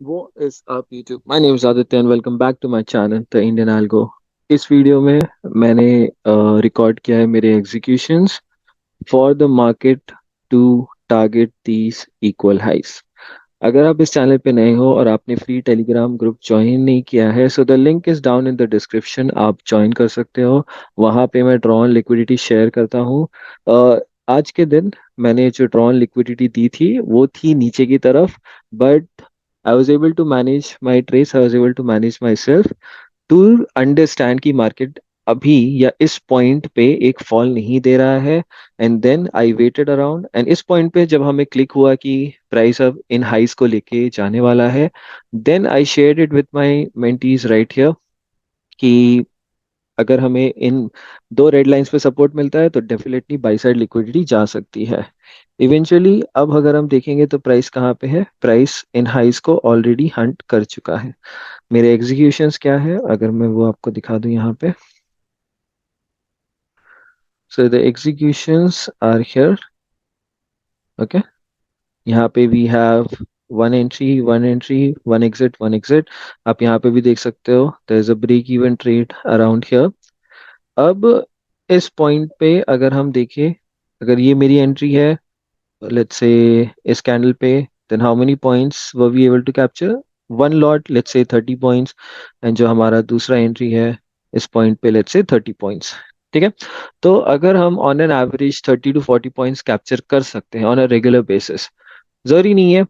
What is up YouTube? My name is Aditya and welcome back to my channel The Indian Algo. इस video में मैंने record किया है मेरे executions for the market to target these equal highs. अगर आप इस channel पे नए हो और आपने फ्री टेलीग्राम ग्रुप ज्वाइन नहीं किया है so the link is down in the description, आप ज्वाइन कर सकते हो। वहाँ पे मैं ड्रॉन लिक्विडिटी शेयर करता हूँ। आज के दिन मैंने जो ड्रॉन लिक्विडिटी दी थी वो थी नीचे की तरफ, but I was able to manage my stress, I was able to manage myself to understand की मार्केट अभी या इस पॉइंट पे एक फॉल नहीं दे रहा है। And then I waited around and इस पॉइंट पे जब हमें क्लिक हुआ कि प्राइस अब इन हाइस को लेके जाने वाला है, then I shared it with my mentees right here कि अगर हमें इन दो रेड लाइंस पे सपोर्ट मिलता है तो डेफिनेटली बाई साइड लिक्विडिटी जा सकती है। इवेंचुअली अब अगर हम देखेंगे तो प्राइस कहाँ पे है, प्राइस इन हाइस को ऑलरेडी हंट कर चुका है। मेरे एग्जीक्यूशंस क्या है अगर मैं वो आपको दिखा दूं यहाँ पे। So the executions are here. Okay, यहाँ पे we have one entry one exit. आप यहाँ पे भी देख सकते हो there is a break even trade around here. अब इस पॉइंट पे अगर हम देखें, अगर ये मेरी एंट्री है let's say इस कैंडल पे, then how many points were we able to capture? One lot, let's say 30 points, and जो हमारा दूसरा एंट्री है इस पॉइंट पे let's say 30 points। ठीक है, तो अगर हम on an average 30 to 40 points capture कर सकते हैं ऑन अ रेगुलर बेसिस, जरूरी नहीं है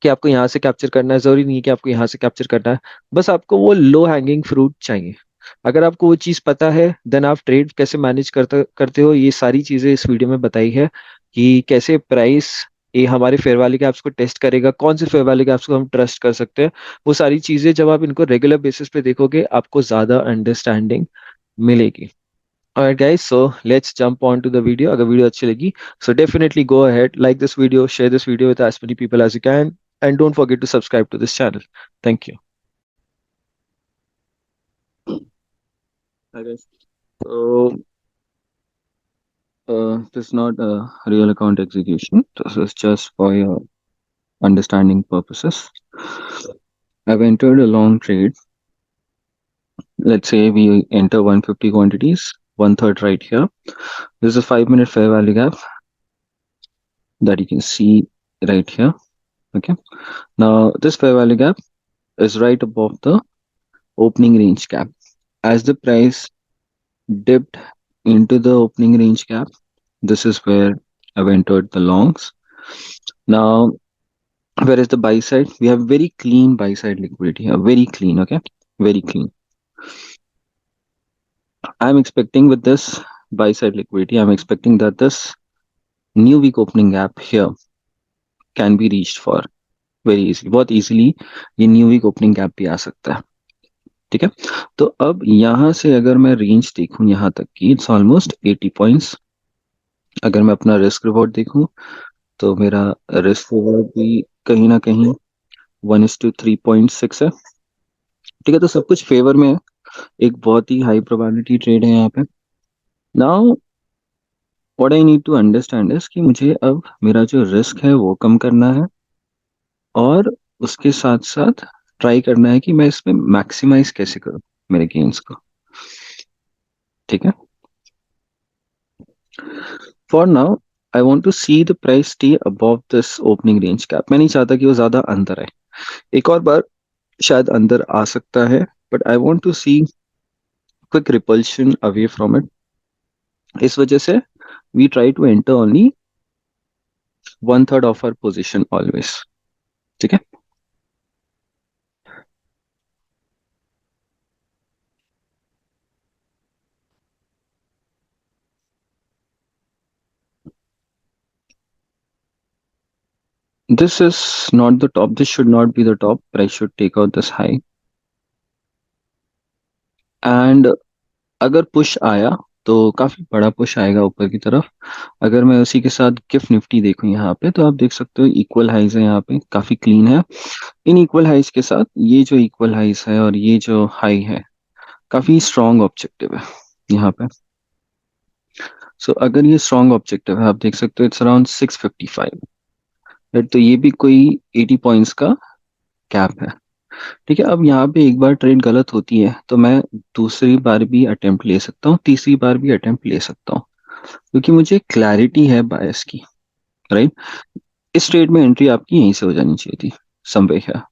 कि आपको यहाँ से कैप्चर करना है, जरूरी नहीं है कि आपको यहाँ से कैप्चर करना है, बस आपको वो लो हैंगिंग फ्रूट चाहिए। अगर आपको वो चीज़ पता है देन आप ट्रेड कैसे मैनेज करते करते हो, ये सारी चीज़ें इस वीडियो में बताई है कि कैसे प्राइस ये हमारे फेयर वैल्यू कैप्स को टेस्ट करेगा, कौन से फेयर वैल्यू कैप्स को हम ट्रस्ट कर सकते हैं। वो सारी चीज़ें जब आप इनको रेगुलर बेसिस पे देखोगे आपको ज़्यादा अंडरस्टैंडिंग मिलेगी। Alright guys, so let's jump on to the video. अगर वीडियो अच्छी लगी so definitely go ahead, like this video, share this video with as many people as you can, and don't forget to subscribe to this channel. Thank you. Hi guys. So this is not a real account execution. This is just for your understanding purposes. I've entered a long trade. Let's say we enter 150 quantities, one third right here. This is a 5-minute fair value gap that you can see right here. Okay. Now this fair value gap is right above the opening range gap. As the price dipped into the opening range gap, this is where I've entered the longs. Now, where is the buy side? We have very clean buy side liquidity here, very clean, okay? Very clean. I'm expecting with this buy side liquidity, I'm expecting that this new week opening gap here can be reached for very easily. बहुत easily ये new week opening gap भी आ सकता है। ठीक है, तो अब यहाँ से अगर मैं रेंज देखूं यहाँ तक की इट्स ऑलमोस्ट 80 पॉइंट्स। अगर मैं अपना रिस्क रिवॉर्ड देखूं तो मेरा रिस्क रिवॉर्ड भी कहीं ना कहीं 1:3.6 है। ठीक है, तो सब कुछ फेवर में है, एक बहुत ही हाई प्रोबेबिलिटी ट्रेड है यहाँ पे। Now what I need to understand is कि मुझे अब मेरा जो रिस्क है वो कम करना है और उसके साथ साथ ट्राई करना है कि मैं इसमें मैक्सिमाइज कैसे करूं मेरे गेन्स को। ठीक है, for now I want to see the price stay above this opening range cap. मैं नहीं चाहता कि वो ज्यादा अंदर है, एक और बार शायद अंदर आ सकता है, but I want to see quick repulsion away from it. इस वजह से we try to enter only one third of our position always. ठीक है, this is not the top, this should not be the top, price should take out this high and अगर push आया तो काफी बड़ा पुश आएगा ऊपर की तरफ। अगर मैं उसी के साथ गिफ्ट निफ्टी देखूं यहाँ पे तो आप देख सकते हो इक्वल हाइज है, यहाँ पे काफी क्लीन है। इन इक्वल हाइज के साथ ये जो इक्वल हाइज है और ये जो हाई है काफी स्ट्रॉन्ग ऑब्जेक्टिव है यहाँ पे। सो अगर ये स्ट्रॉन्ग ऑब्जेक्टिव है आप देख सकते हो इट्स अराउंड 655, तो ये भी कोई 80 पॉइंट्स का कैप है। ठीक है, अब यहाँ पे एक बार ट्रेड गलत होती है तो मैं दूसरी बार भी अटेम्प्ट ले सकता हूँ, तीसरी बार भी अटेम्प्ट ले सकता हूँ, क्योंकि मुझे क्लैरिटी है बायस की। राइट। इस ट्रेड में एंट्री आपकी यहीं से हो जानी चाहिए थी, समवे है,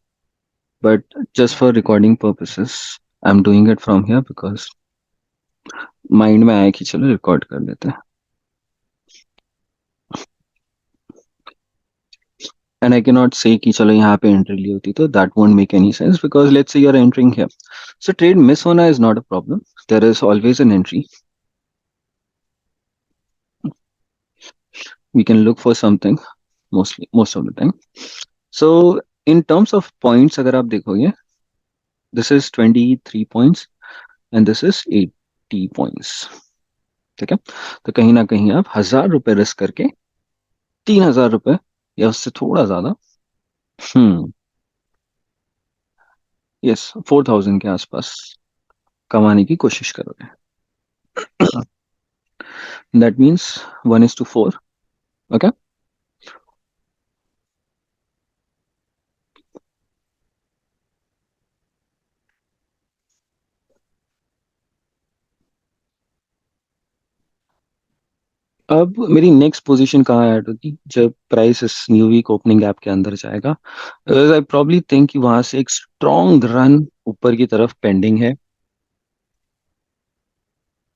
but just for recording purposes I am doing it from here, because mind में आया कि चलो रिकॉर्ड कर लेते हैं। एंड आई कैन नॉट से कि चलो यहाँ पे एंट्री ली होती तो that won't make any sense, because let's say you are entering here, so trade miss होना is not a problem, there is always an entry, we can look for something mostly most of the time. So in terms of points अगर आप देखोगे, this is 23 points and this is 80 points. ठीक है, तो कहीं ना कहीं आप 1,000 रुपए रिस्क करके 3,000 रुपए या उससे थोड़ा ज्यादा, हम्म, यस, 4,000 के आसपास कमाने की कोशिश करोगे। That means 1:4। ओके। अब मेरी नेक्स्ट पोजीशन कहाँ ऐड होगी, जब प्राइस इस न्यू वीक ओपनिंग गैप के अंदर जाएगा। आई प्रॉब्ली थिंक कि वहां से एक स्ट्रॉन्ग रन ऊपर की तरफ पेंडिंग है।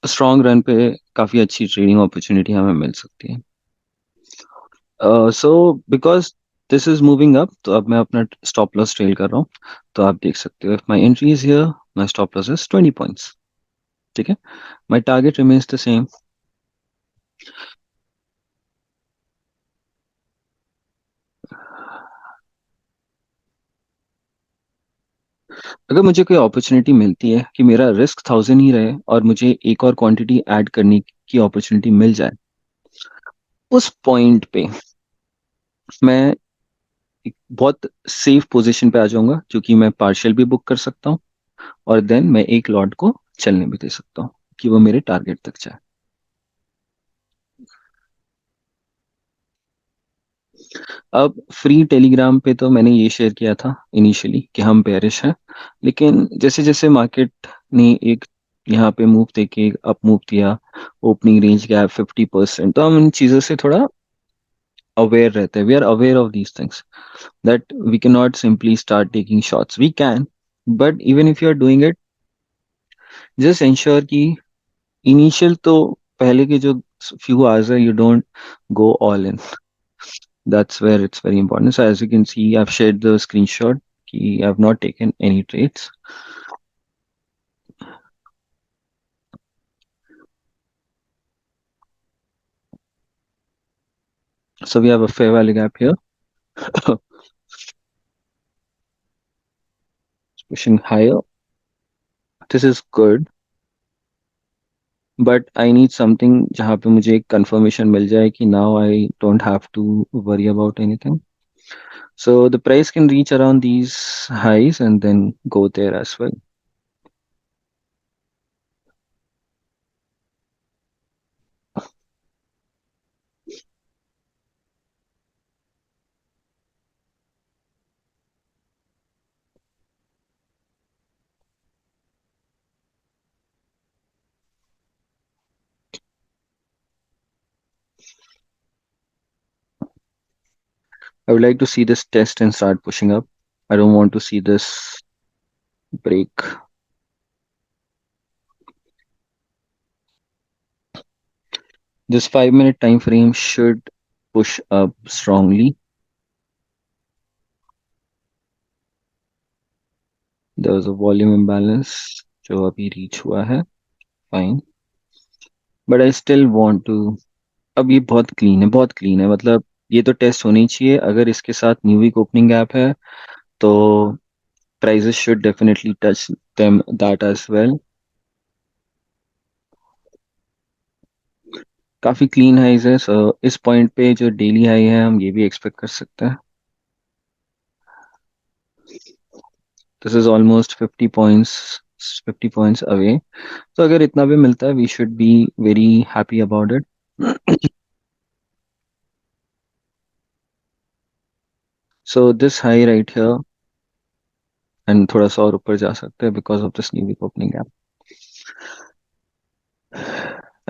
स्ट्रॉन्ग रन पे काफी अच्छी ट्रेडिंग अपॉर्चुनिटी हमें मिल सकती है। So because this is moving up, तो अब मैं अपना स्टॉप लॉस ट्रेल कर रहा हूँ। तो आप देख सकते हो, my entry is here, my stop loss is 20 points. ठीक है, my target remains the same. अगर मुझे कोई अपॉर्चुनिटी मिलती है कि मेरा रिस्क 1,000 ही रहे और मुझे एक और क्वांटिटी ऐड करने की अपॉर्चुनिटी मिल जाए, उस पॉइंट पे मैं एक बहुत सेफ पोजीशन पे आ जाऊंगा, जो कि मैं पार्शियल भी बुक कर सकता हूँ और देन मैं एक लॉट को चलने भी दे सकता हूँ कि वो मेरे टारगेट तक जाए। अब फ्री टेलीग्राम पे तो मैंने ये शेयर किया था इनिशियली कि हम बेरिश हैं, लेकिन जैसे जैसे मार्केट ने एक यहाँ पे मूव देके अप मूव दिया, ओपनिंग रेंज गैप 50%, तो हम इन चीज़ों से थोड़ा अवेयर रहते हैं, we are aware of these things, that we can not simply start taking shots, we can, but even if you are doing it, just ensure कि initial तो पहले के जो फ्यू आवर्स है, you don't go all in. That's where it's very important. So as you can see, I've shared the screenshot. I've not taken any trades. So we have a fair value gap here. It's pushing higher. This is good, but I need something जहाँ पे मुझे एक confirmation मिल जाए कि now I don't have to worry about anything. So the price can reach around these highs and then go there as well. I would like to see this test and start pushing up. I don't want to see this break. This 5 minute time frame should push up strongly. There was a volume imbalance जो अभी reach हुआ है, fine, but I still want to. अब ये बहुत clean है, बहुत clean है, मतलब ये तो टेस्ट होनी चाहिए। अगर इसके साथ न्यू वीक ओपनिंग गैप है तो prices should definitely touch them that as well. काफी क्लीन हाइज है, सो इस पॉइंट पे जो डेली हाई है हम ये भी एक्सपेक्ट कर सकते हैं। This is almost 50 points, 50 points away. तो अगर इतना भी मिलता है we should be very happy about it. So this high right here, and थोड़ा सा और ऊपर जा सकते हैं because of this new week opening gap.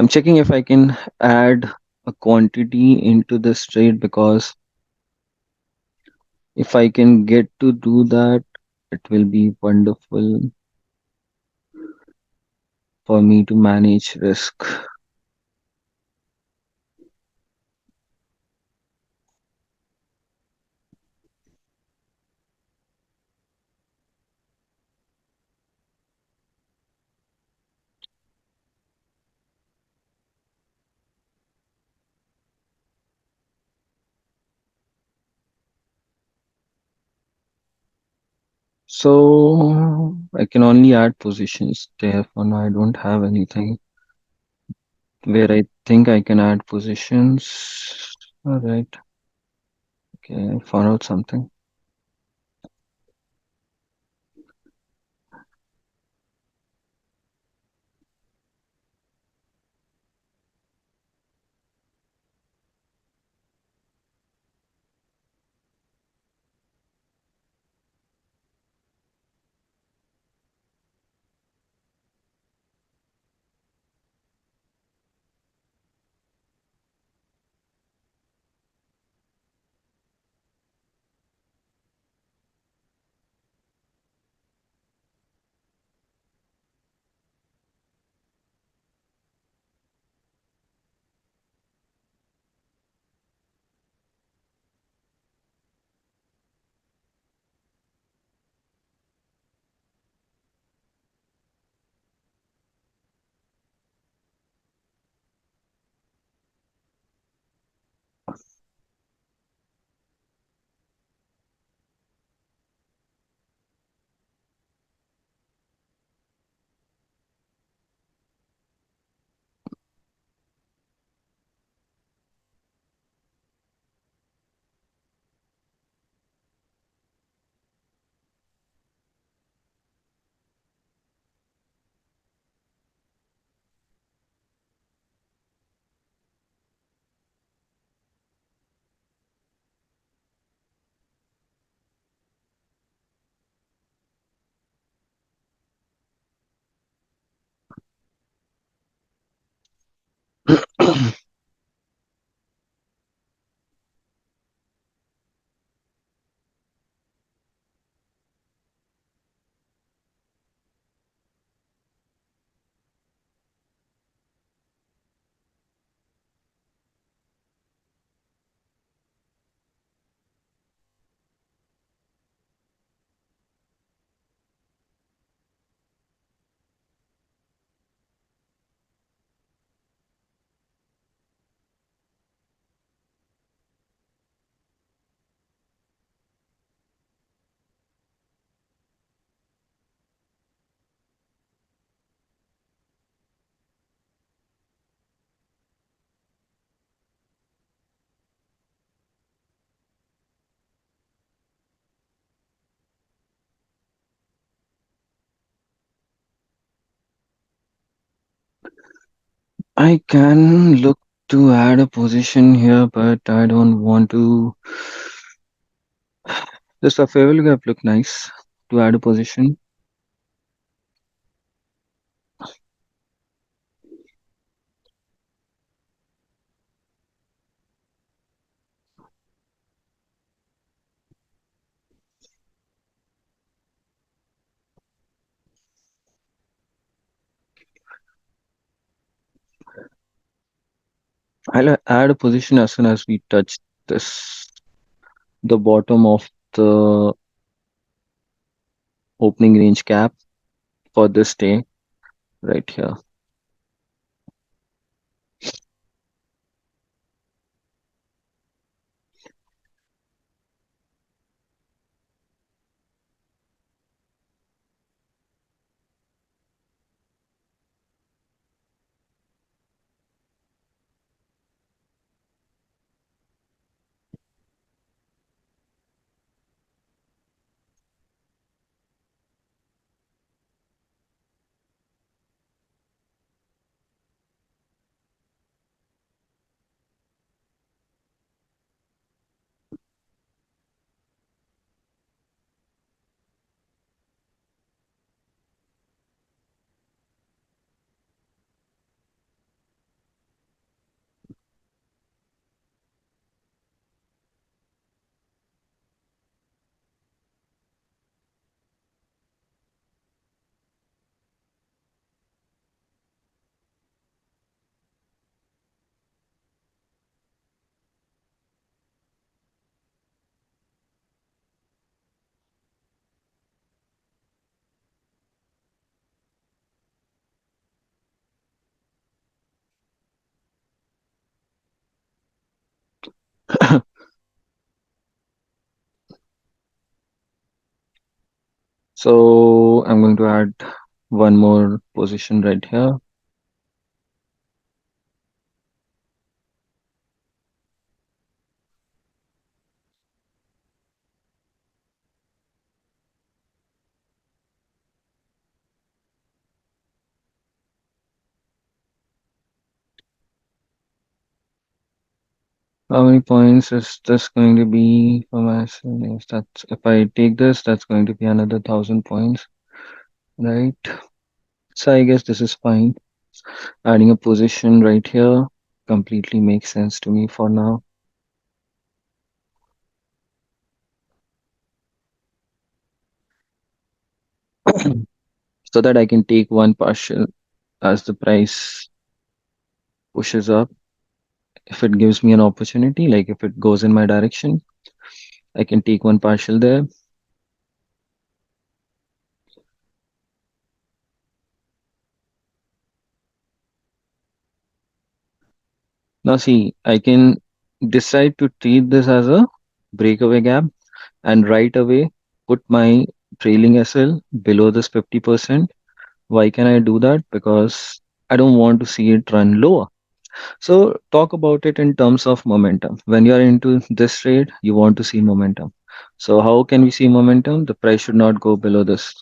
I'm checking if I can add a quantity into this trade because if I can get to do that, it will be wonderful for me to manage risk. So I can only add positions there for now. I don't have anything where I think I can add positions. All right. Okay, I found out something. I can look to add a position here, but I don't want to. This a fair gap look nice to add a position. I'll add a position as soon as we touch this, the bottom of the opening range cap for this day right here. So I'm going to add one more position right here. How many points is this going to be for myself? Yes, that's if I take this, that's going to be another 1,000 points, right? So I guess this is fine. Adding a position right here completely makes sense to me for now. So that I can take one partial as the price pushes up. If it gives me an opportunity, like if it goes in my direction, I can take one partial there. Now see, I can decide to treat this as a breakaway gap and right away put my trailing SL below this 50%. Why can I do that? Because I don't want to see it run lower. So talk about it in terms of momentum. When you are into this trade, you want to see momentum. So how can we see momentum? The price should not go below this.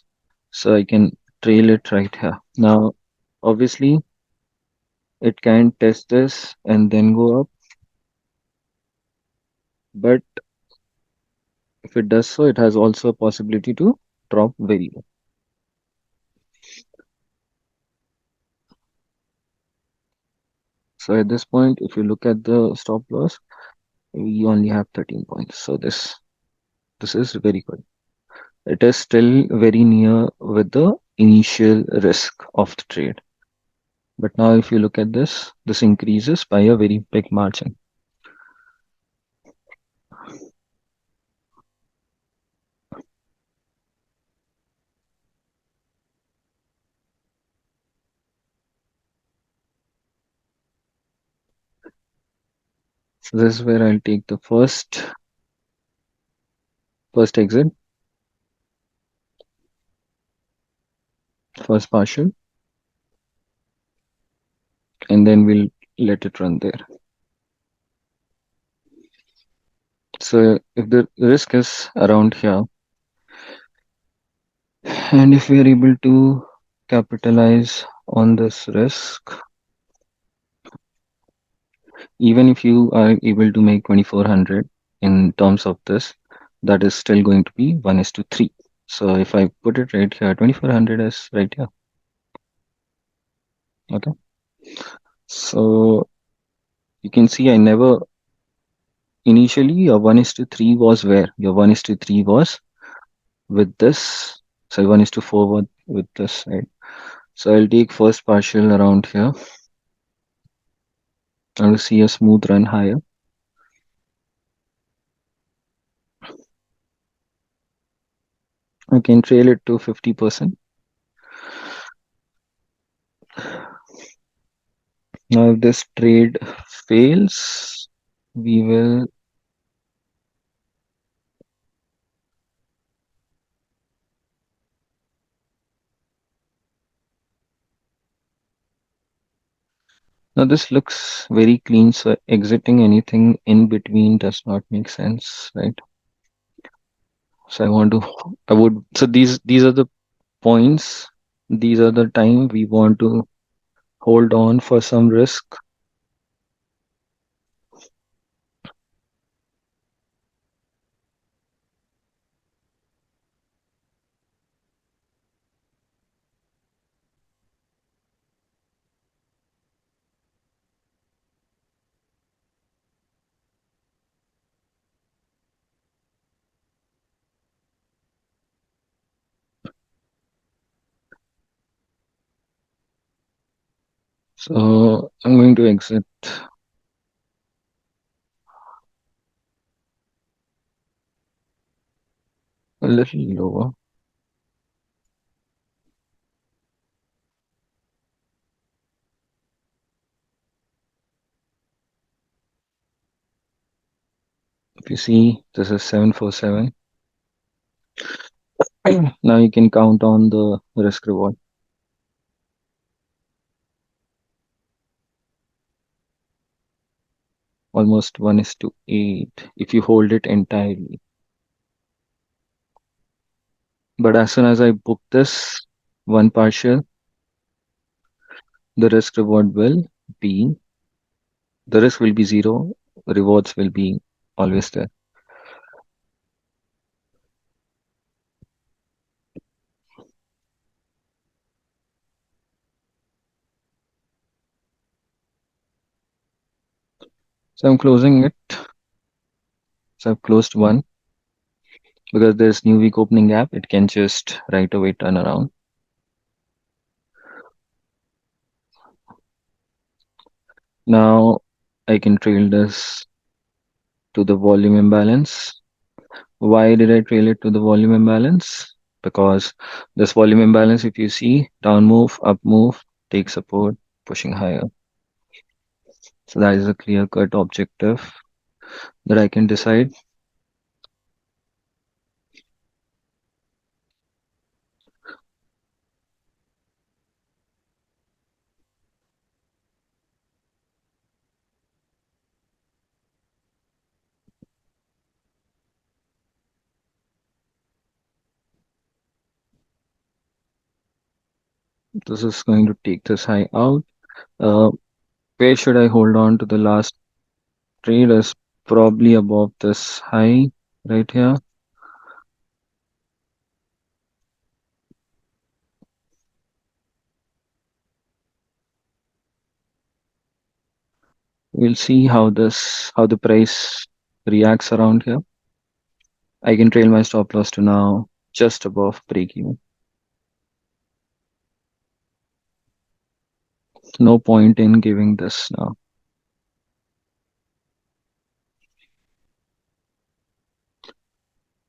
So I can trail it right here. Now, obviously, it can test this and then go up. But if it does so, it has also a possibility to drop very low. So at this point, if you look at the stop loss, we only have 13 points. So this is very good. It is still very near with the initial risk of the trade. But now if you look at this increases by a very big margin. So this is where I'll take the first exit, first partial, and then we'll let it run there. So if the risk is around here, and if we are able to capitalize on this risk, even if you are able to make 2400 in terms of this, that is still going to be 1 is to 3. So if I put it right here, 2400 is right here. Okay. So you can see I never initially your 1 is to 3 was where? Your 1 is to 3 was with this. So 1 is to 4 with this, right? So I'll take first partial around here. I will see a smooth run higher. I can trail it to 50%. Now, if this trade fails, we will. Now, this looks very clean, so exiting anything in between does not make sense, right? So I would, so these are the points, these are the time we want to hold on for some risk. So I'm going to exit a little lower. If you see, this is 747. Now you can count on the risk reward. Almost 1:8 if you hold it entirely. But as soon as I book this one partial, the risk reward will be the risk will be zero, rewards will be always there. So I'm closing it. So I've closed one because there's new week opening gap. It can just right away turn around. Now I can trail this to the volume imbalance. Why did I trail it to the volume imbalance? Because this volume imbalance, if you see, down move, up move, take support, pushing higher. So that is a clear cut objective that I can decide. This is going to take this high out. Uh, where should I hold on to the last trade is probably above this high right here. We'll see how the price reacts around here. I can trail my stop loss to now just above break even. No point in giving this now.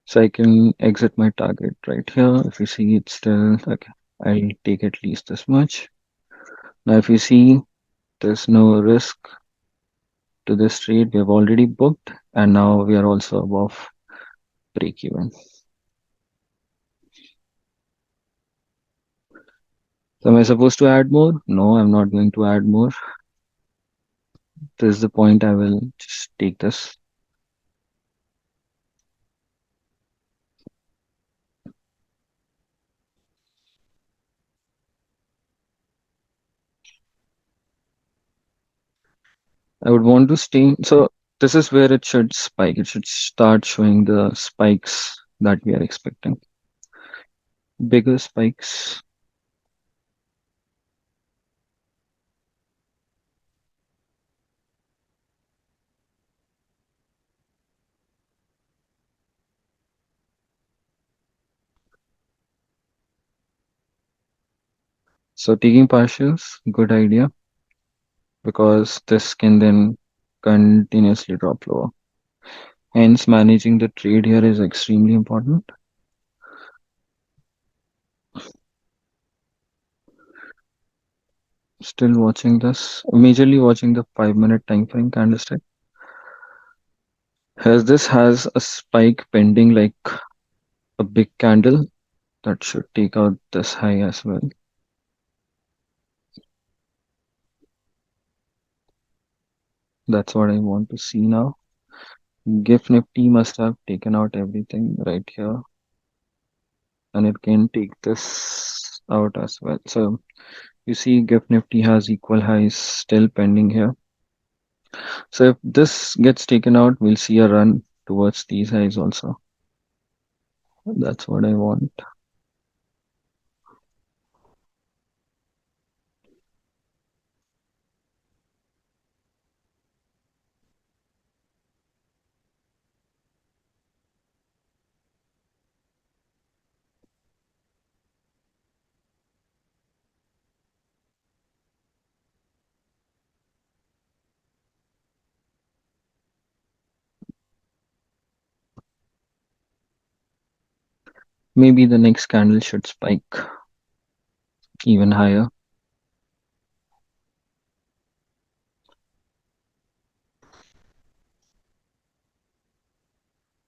So I can exit my target right here. If you see it's still okay, I'll take at least this much. Now if you see there's no risk to this trade, we have already booked and now we are also above break even. So am I supposed to add more? No, I'm not going to add more. This is the point. I will just take this. I would want to stay. So this is where it should spike. It should start showing the spikes that we are expecting. Bigger spikes. So taking partials, good idea because this can then continuously drop lower. Hence, managing the trade here is extremely important. Still watching this, majorly watching the 5-minute time frame candlestick. As this has a spike pending like a big candle, that should take out this high as well. That's what I want to see now. GIF Nifty must have taken out everything right here, and it can take this out as well. So you see GIF Nifty has equal highs still pending here. So if this gets taken out, we'll see a run towards these highs also. That's what I want. Maybe the next candle should spike even higher.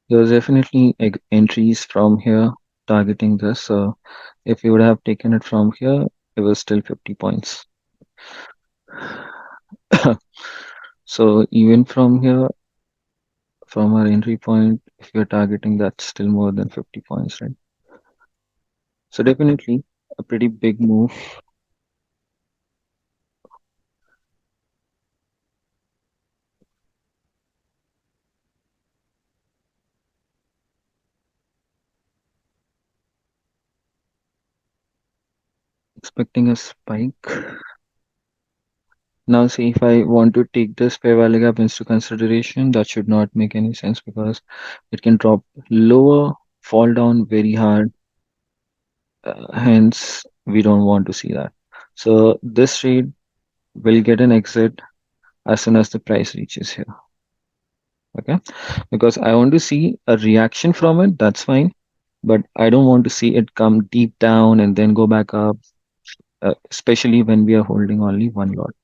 There's definitely entries from here targeting this. So if you would have taken it from here, it was still 50 points. So even from here, from our entry point, if you're targeting, that's still more than 50 points, right? So definitely a pretty big move. Expecting a spike. Now see, if I want to take this fair value gap into consideration, that should not make any sense because it can drop lower, fall down very hard. Hence, we don't want to see that. So this trade will get an exit as soon as the price reaches here. Okay, because I want to see a reaction from it, that's fine, but I don't want to see it come deep down and then go back up, especially when we are holding only one lot.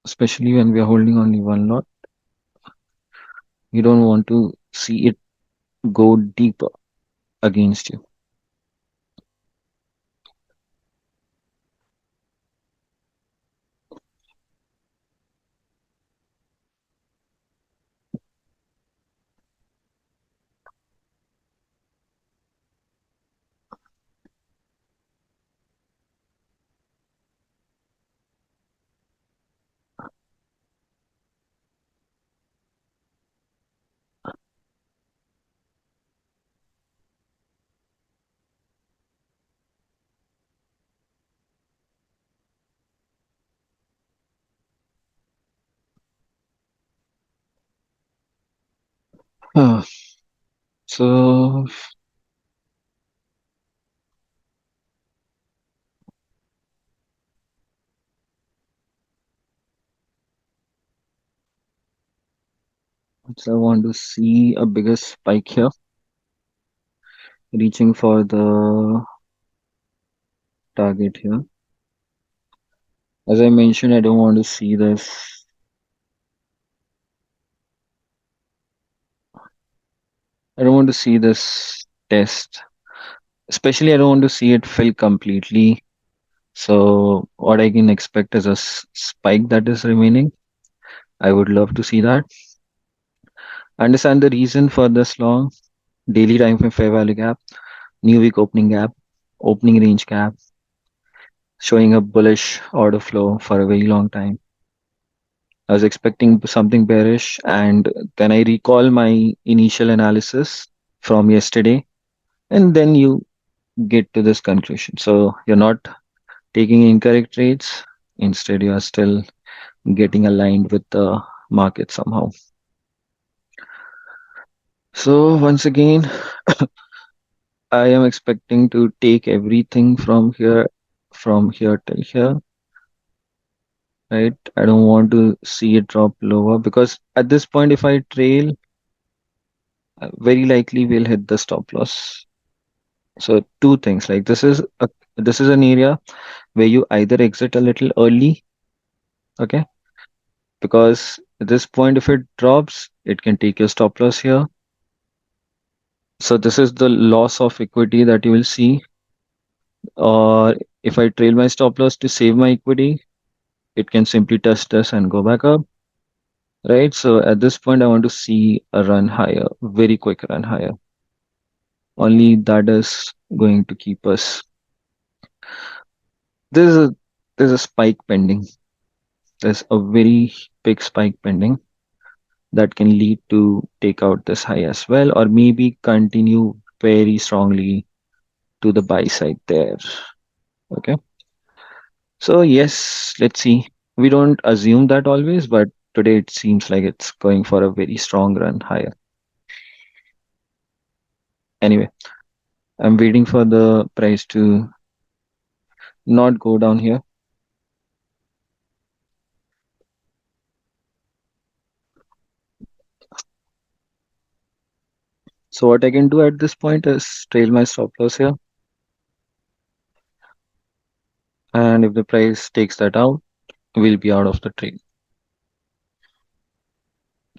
Especially when we are holding only one lot, you don't want to see it go deeper against you. Ah, so, I want to see a bigger spike here, reaching for the target here. As I mentioned, I don't want to see this. I don't want to see this test. Especially, I don't want to see it fill completely. So, what I can expect is a spike that is remaining. I would love to see that. Understand the reason for this long daily time frame fair value gap, new week opening gap, opening range gap, showing a bullish order flow for a very long time. I was expecting something bearish, and then I recall my initial analysis from yesterday, and then you get to this conclusion. So you're not taking incorrect trades. Instead, you are still getting aligned with the market somehow. So once again, I am expecting to take everything from here till here, right? I don't want to see it drop lower because at this point, if I trail, very likely we'll hit the stop loss. So two things, like this is an area where you either exit a little early, okay? Because at this point, if it drops, it can take your stop loss here. So this is the loss of equity that you will see. Or if I trail my stop loss to save my equity, it can simply test this and go back up, right? So at this point, I want to see a run higher, very quick run higher. Only that is going to keep us. There's a there's a spike pending. There's a very big spike pending that can lead to take out this high as well, or maybe continue very strongly to the buy side there. Okay. So yes, let's see. We don't assume that always, but today it seems like it's going for a very strong run higher. Anyway, I'm waiting for the price to not go down here. So what I can do at this point is trail my stop loss here. And if the price takes that out, we'll be out of the trade.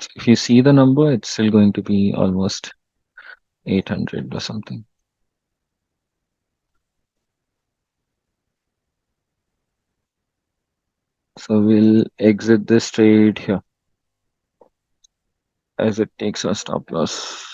So if you see the number, it's still going to be almost 800 or something. So we'll exit this trade here as it takes our stop loss.